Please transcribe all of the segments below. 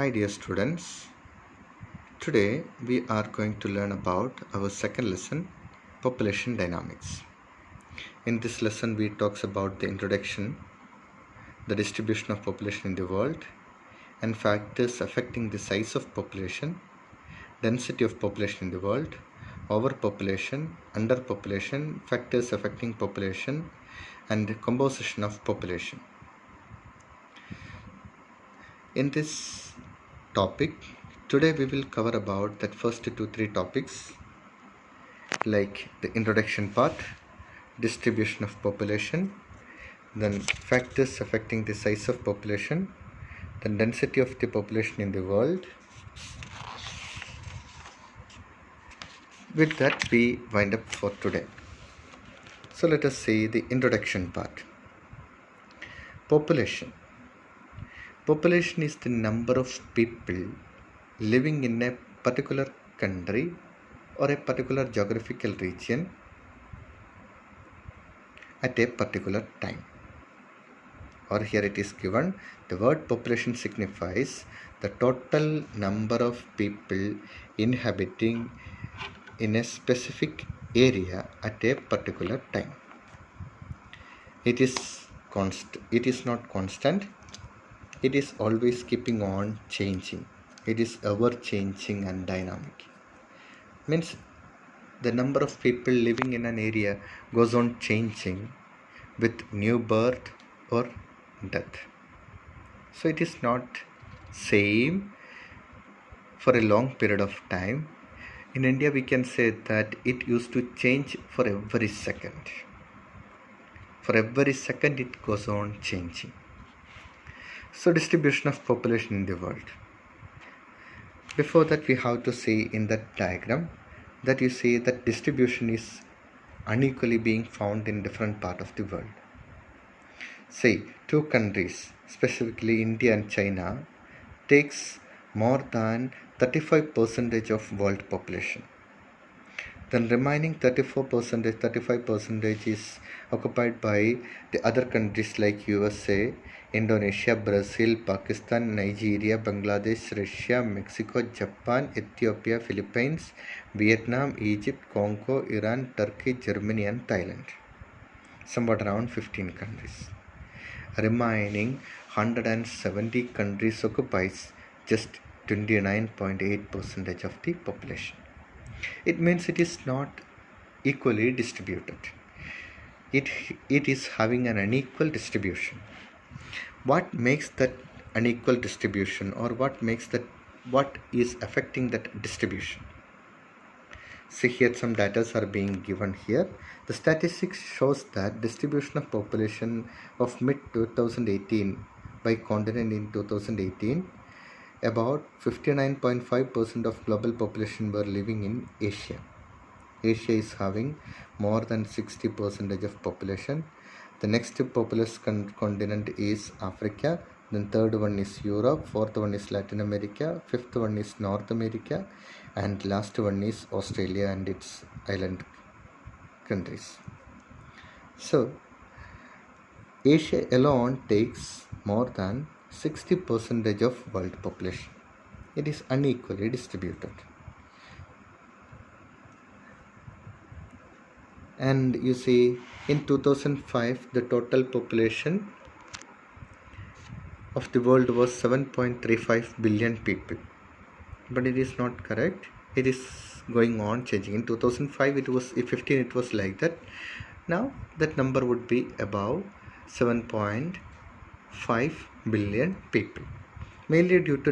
Hi dear students, today we are going to learn about our second lesson, population dynamics. In this lesson we talks about the introduction, the distribution of population in the world and factors affecting the size of population, density of population in the world, overpopulation, underpopulation, factors affecting population and the composition of population. In this topic, today we will cover about that first 2-3 topics like the introduction part, distribution of population, then factors affecting the size of population, then density of the population in the world. With that we wind up for today. So let us see the introduction part. Population. Population is the number of people living in a particular country or a particular geographical region at a particular time. Or here it is given, the word population signifies the total number of people inhabiting in a specific area at a particular time. It is not constant. It is always keeping on changing. It is ever changing and dynamic. Means the number of people living in an area goes on changing with new birth or death. So it is not same for a long period of time. In India we can say that it used to change for every second. For every second it goes on changing. So distribution of population in the world. Before that we have to see in that diagram that you see that distribution is unequally being found in different part of the world. Say two countries, specifically India and China, takes more than 35% of world population. Then remaining 35% is occupied by the other countries like USA, Indonesia, Brazil, Pakistan, Nigeria, Bangladesh, Russia, Mexico, Japan, Ethiopia, Philippines, Vietnam, Egypt, Congo, Iran, Turkey, Germany and Thailand. Somewhat around 15 countries. Remaining 170 countries occupies just 29.8% of the population. It means it is not equally distributed. It is having an unequal distribution. What makes that unequal distribution, or what is affecting that distribution? See here some data are being given here. The statistics shows that distribution of population of mid 2018 by continent in 2018, about 59.5% of global population were living in Asia. Asia is having more than 60% of population. The next populous continent is Africa. Then third one is Europe. Fourth one is Latin America. Fifth one is North America. And last one is Australia and its island countries. So Asia alone takes more than 60% of world population. It is unequally distributed. And you see in 2005 the total population of the world was 7.35 billion people. But it is not correct. It is going on changing. In 2005 it was 15, it was like that. Now that number would be above 7.5 billion people. Mainly due to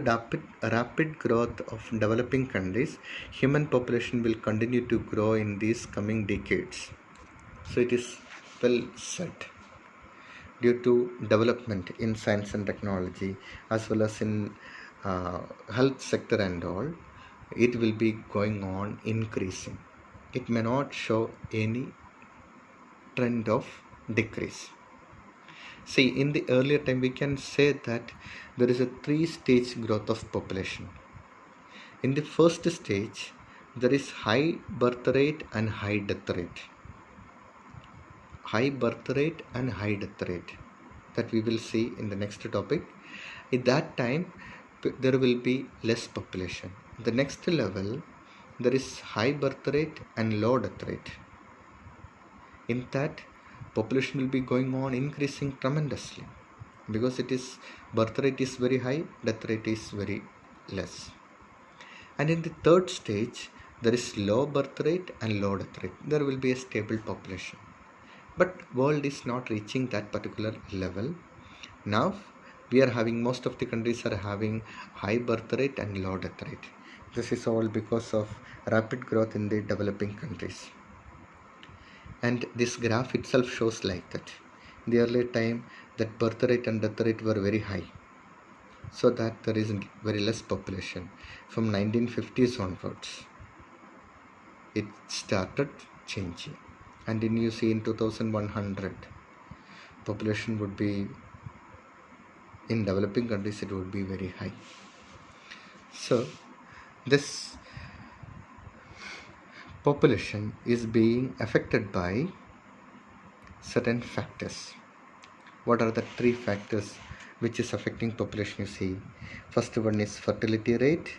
rapid growth of developing countries, human population will continue to grow in these coming decades. So it is well said. Due to development in science and technology as well as in health sector and all, it will be going on increasing. It may not show any trend of decrease. See, in the earlier time we can say that there is a 3-stage growth of population. In the first stage there is high birth rate and high death rate. High birth rate and high death rate, that we will see in the next topic. At that time there will be less population. The next level, there is high birth rate and low death rate. In that, population will be going on increasing tremendously because birth rate is very high, death rate is very less. And in the third stage, there is low birth rate and low death rate. There will be a stable population. But world is not reaching that particular level. Now we are having, most of the countries are having high birth rate and low death rate. This is all because of rapid growth in the developing countries. And this graph itself shows like that. In the earlier time, that birth rate and death rate were very high, so that there is very less population. From 1950s onwards, it started changing. And then you see in 2100, population would be, in developing countries, it would be very high. So this population is being affected by certain factors. What are the three factors which is affecting population? You see, first one is fertility rate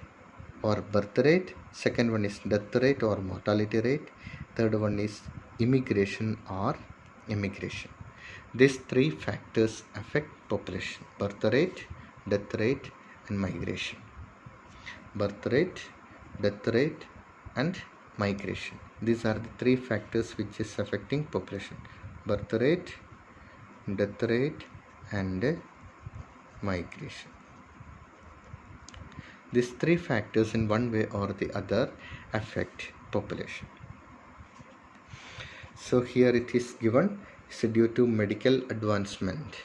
or birth rate, second one is death rate or mortality rate, third one is immigration or immigration. These three factors affect population: birth rate, death rate and migration. Birth rate, death rate and migration. These are the three factors which is affecting population: birth rate, death rate and migration. These three factors in one way or the other affect population. So here it is given, is due to medical advancement,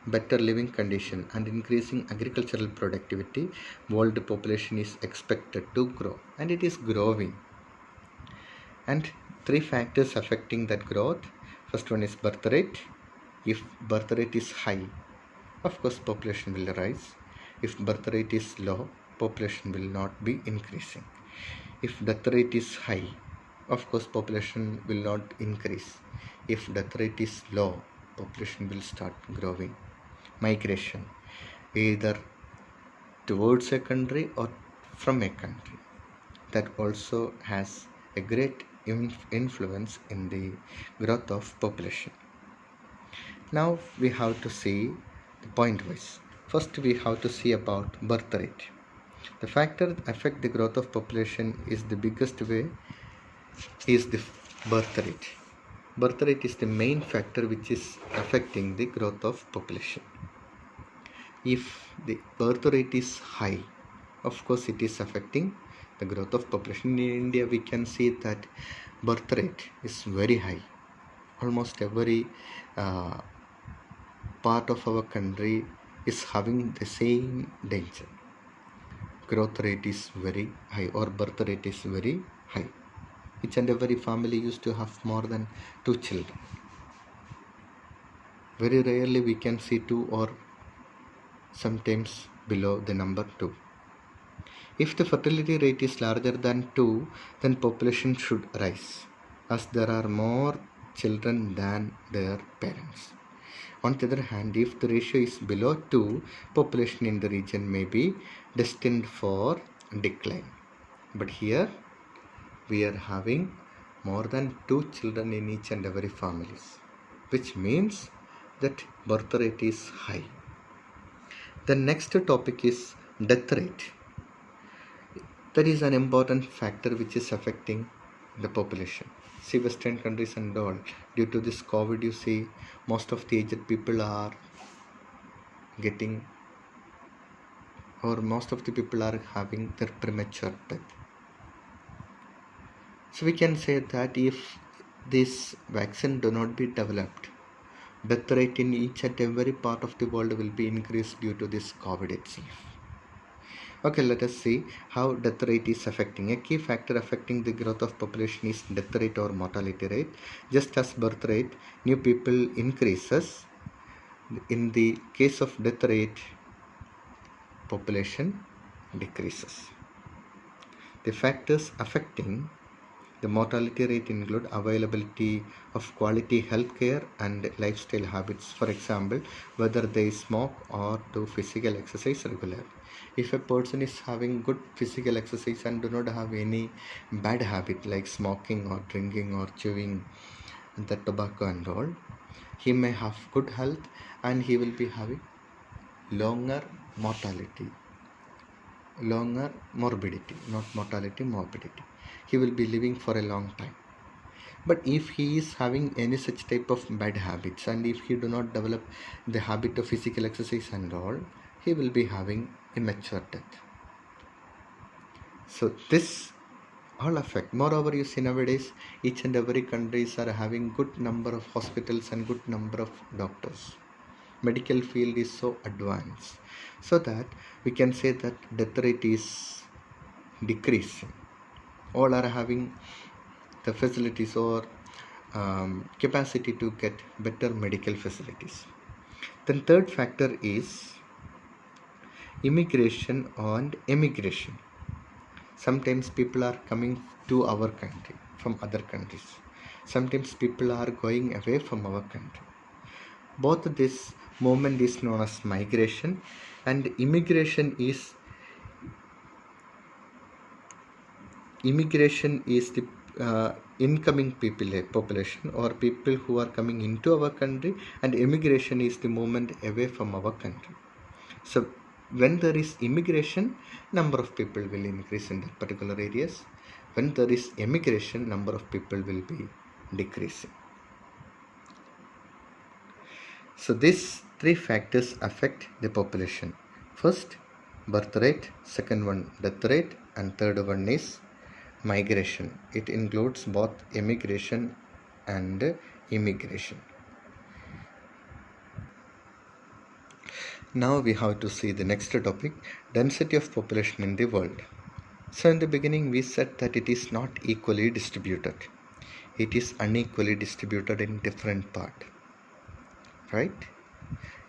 better living condition and increasing agricultural productivity, world population is expected to grow, and it is growing. And three factors affecting that growth. First one is birth rate. If birth rate is high, of course population will rise. If birth rate is low, population will not be increasing. If death rate is high, of course population will not increase. If death rate is low, population will start growing. Migration, either towards a country or from a country, that also has a great influence in the growth of population. Now we have to see the point wise. First we have to see about birth rate. The factor that affect the growth of population is the biggest way is the birth rate. Birth rate is the main factor which is affecting the growth of population. If the birth rate is high, of course it is affecting the growth of population. In India we can see that birth rate is very high. Almost every part of our country is having the same danger. Growth rate is very high or birth rate is very high. Each and every family used to have more than 2 children. Very rarely we can see 2 or sometimes below the number 2. If the fertility rate is larger than 2, then population should rise, as there are more children than their parents. On the other hand, if the ratio is below 2, population in the region may be destined for decline. But here we are having more than 2 children in each and every families, which means that birth rate is high. The next topic is death rate. That is an important factor which is affecting the population. See, Western countries and all, due to this COVID, you see most of the aged people are getting, or most of the people are having their premature death. So we can say that if this vaccine do not be developed, death rate in each and every part of the world will be increased due to this COVID itself. Okay, let us see how death rate is affecting. A key factor affecting the growth of population is death rate or mortality rate. Just as birth rate, new people increases. In the case of death rate, population decreases. The factors affecting The mortality rate include availability of quality healthcare and lifestyle habits. For example, whether they smoke or do physical exercise regularly. If a person is having good physical exercise and do not have any bad habit like smoking or drinking or chewing the tobacco and all, he may have good health and he will be having longer mortality, longer morbidity, not mortality, morbidity. He will be living for a long time. But if he is having any such type of bad habits and if he do not develop the habit of physical exercise and all, he will be having immature death. So this all affect. Moreover, you see nowadays each and every countries are having good number of hospitals and good number of doctors. Medical field is so advanced, so that we can say that death rate is decreasing. All are having the facilities or capacity to get better medical facilities. Then third factor is immigration and emigration. Sometimes people are coming to our country from other countries. Sometimes people are going away from our country. Both this movement is known as migration, and immigration is the incoming population or people who are coming into our country, and immigration is the movement away from our country. So when there is immigration, number of people will increase in that particular areas. When there is emigration, number of people will be decreasing. So these three factors affect the population. First, birth rate, second one, death rate, and third one is migration. It includes both emigration and immigration. Now we have to see the next topic, density of population in the world. So in the beginning we said that it is not equally distributed. It is unequally distributed in different parts. Right?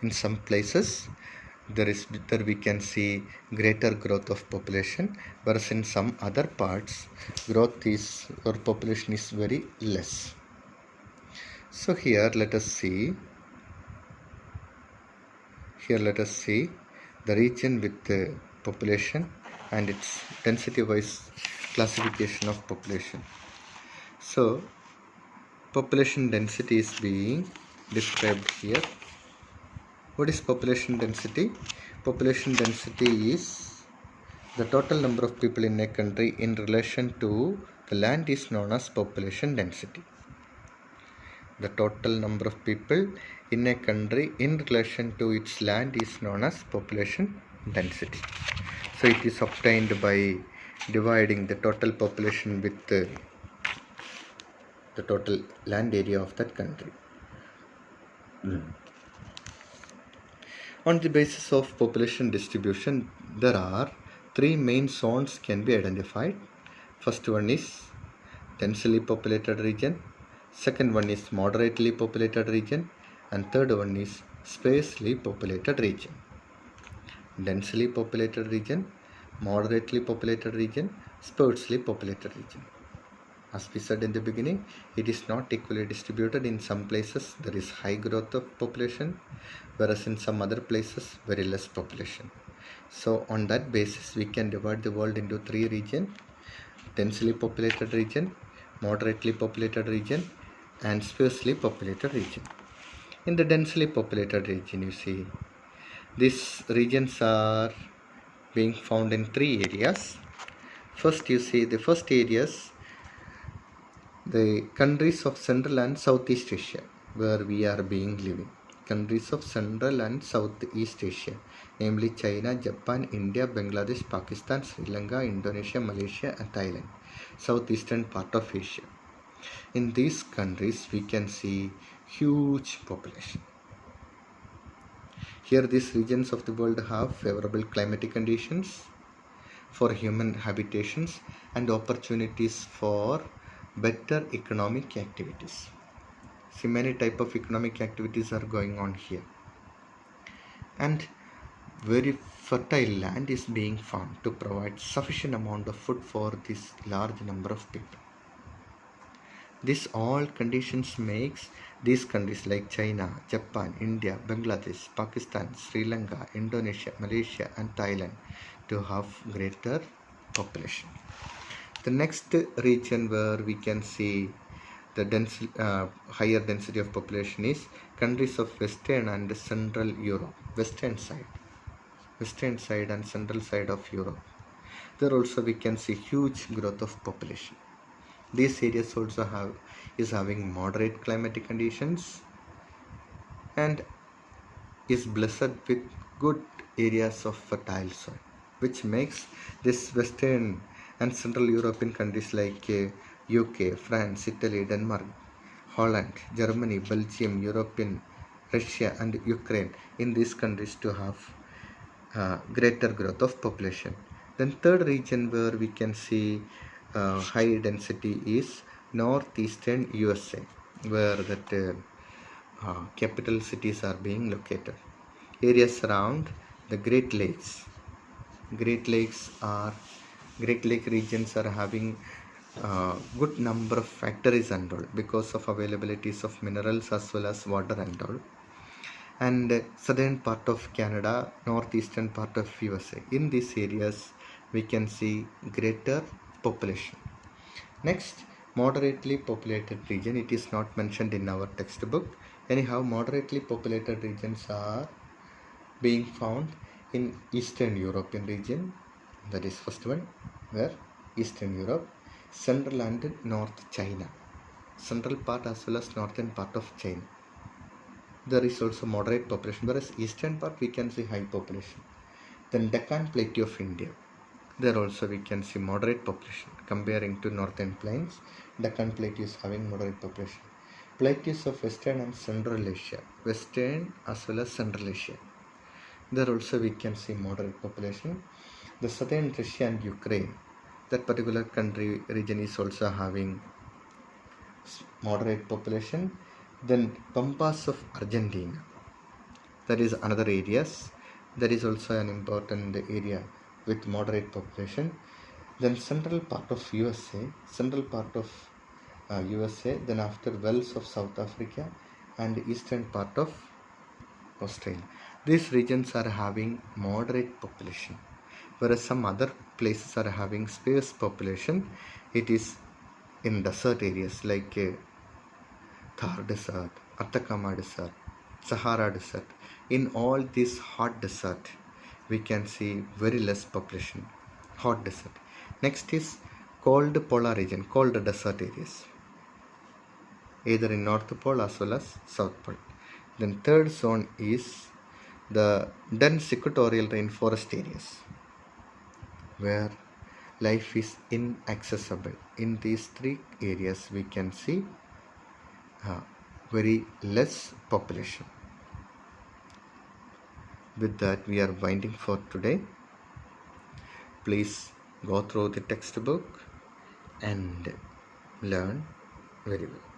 In some places there we can see greater growth of population, whereas in some other parts growth is or population is very less. So here let us see the region with the population and its density wise classification of population. So population density is being described here. What is population density? Population density is the total number of people in a country in relation to the land is known as population density. The total number of people in a country in relation to its land is known as population density. So it is obtained by dividing the total population with the total land area of that country. On the basis of population distribution, there are three main zones can be identified. First one is densely populated region, second one is moderately populated region, and third one is sparsely populated region. Densely populated region, moderately populated region, sparsely populated region. As we said in the beginning, it is not equally distributed. In some places there is high growth of population, whereas in some other places very less population. So on that basis we can divide the world into three regions: densely populated region, moderately populated region, and sparsely populated region. In the densely populated region, you see these regions are being found in three areas. First, you see the first areas, the countries of Central and Southeast Asia, where we are being living. Countries of Central and Southeast Asia, namely China, Japan, India, Bangladesh, Pakistan, Sri Lanka, Indonesia, Malaysia, and Thailand, southeastern part of Asia. In these countries, we can see huge population. Here, these regions of the world have favorable climatic conditions for human habitations and opportunities for better economic activities. See, many type of economic activities are going on here, and very fertile land is being found to provide sufficient amount of food for this large number of people. These all conditions makes these countries like China, Japan, India, Bangladesh, Pakistan, Sri Lanka, Indonesia, Malaysia and Thailand to have greater population. The next region where we can see the higher density of population is countries of Western and Central Europe, Western side and central side of Europe. There also we can see huge growth of population. These areas also having moderate climatic conditions and is blessed with good areas of fertile soil, which makes this Western and Central European countries like UK, France, Italy, Denmark, Holland, Germany, Belgium, European, Russia and Ukraine in these countries to have greater growth of population. Then third region where we can see high density is northeastern USA, where that capital cities are being located. Areas around the Great Lakes. Great Lake regions are having good number of factories and all because of availabilities of minerals as well as water and all. And southern part of Canada, northeastern part of USA. In these areas, we can see greater population. Next, moderately populated region. It is not mentioned in our textbook. Anyhow, moderately populated regions are being found in Eastern European region. That is first one, where Eastern Europe, Central and North China. Central part as well as northern part of China. There is also moderate population, whereas eastern part we can see high population. Then Deccan Plateau of India. There also we can see moderate population comparing to northern plains. Deccan Plateau is having moderate population. Plateaus of Western and Central Asia, Western as well as Central Asia. There also we can see moderate population. The southern Russia and Ukraine, that particular country region is also having moderate population. Then Pampas of Argentina, that is another areas, that is also an important area with moderate population. Then central part of USA, then after Wales of South Africa and eastern part of Australia. These regions are having moderate population, whereas some other places are having sparse population. It is in desert areas like Thar Desert, Atacama Desert, Sahara Desert. In all these hot desert, we can see very less population, hot desert. Next is cold polar region, cold desert areas, either in North Pole as well as South Pole. Then third zone is the dense equatorial rainforest areas, where life is inaccessible. In these three areas, we can see very less population. With that, we are winding for today. Please go through the textbook and learn very well.